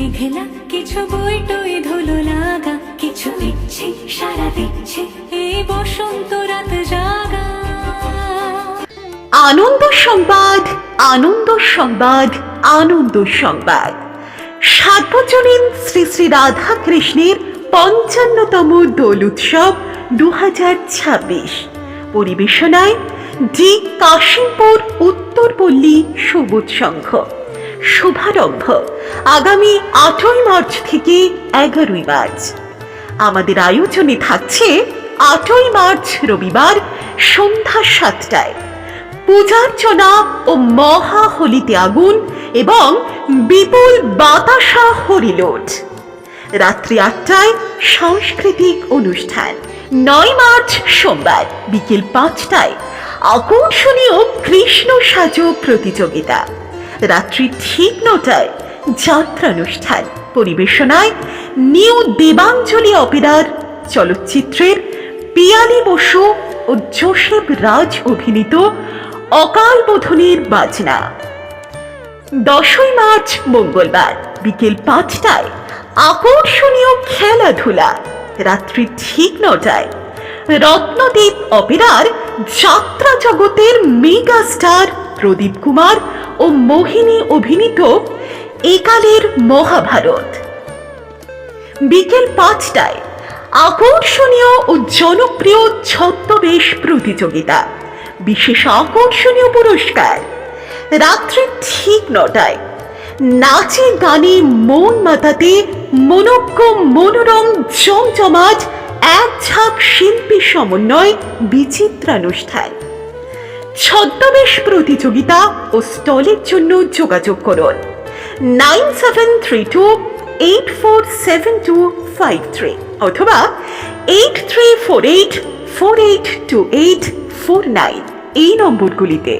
মেঘলা কিছু বই টই ধুলো লাগা, কিছু ইচ্ছে সারা দিচ্ছে এই বসন্ত রাত জাগা। আনন্দ সংবাদ, আনন্দ সংবাদ, আনন্দ সংবাদ। সার্বজনীন শ্রী শ্রী রাধা কৃষ্ণের ৫৫তম দোল উৎসব ২০২৬ পরিবেশনায় ডি কাশিমপুর উত্তরপল্লী সবুজ সংঘ। শুভারম্ভ আগামী ৮ই মার্চ থেকে ১১ই মার্চ। আমাদের আয়োজনে থাকছে ৮ই মার্চ রবিবার সন্ধ্যা ৭টায় পূজার্চনা ও মহা হোলিতে আগুন এবং বিপুল বাতাসা হরিলোট। রাত্রি ৮টায় সাংস্কৃতিক অনুষ্ঠান। ৯ মার্চ সোমবার বিকেল ৫টায় আকর্ষণীয় কৃষ্ণ সাজো প্রতিযোগিতা। রাত্রি ঠিক ৯টায় যাত্রানুষ্ঠান পরিবেশনায় নিউ দেবাঞ্জলি অপেরার চলচ্চিত্রের পিয়ালি বসু ও জোসেফ রাজ অভিনীত অকাল বোধনের বাজনা। ১০ই মার্চ মঙ্গলবার বিকেল ৫টায় আকর্ষণীয় খেলাধুলা। রাত্রি ঠিক ৯টায় রত্নদ্বীপ অপেরার যাত্রা জগতের মেগা স্টার প্রদীপ কুমার ও মোহিনী অভিনীত একালের মহাভারত। বিকেল ৫টায় আকর্ষণীয় ও জনপ্রিয় ছদ্মবেশ প্রতিযোগিতা, বিশেষ আকর্ষণীয় পুরস্কার। রাত্রি ঠিক ৯টায় নাচে গানে মন মাতাতে মনোজ্ঞ মনোরম জমজমাট এক ঝাঁক শিল্পী সমন্বয় বিচিত্রানুষ্ঠান। ছদ্মবেশ প্রতিযোগিতা ও স্টলের জন্য যোগাযোগ করুন 9732847253 অথবা 8348482849 এই নম্বরগুলিতে।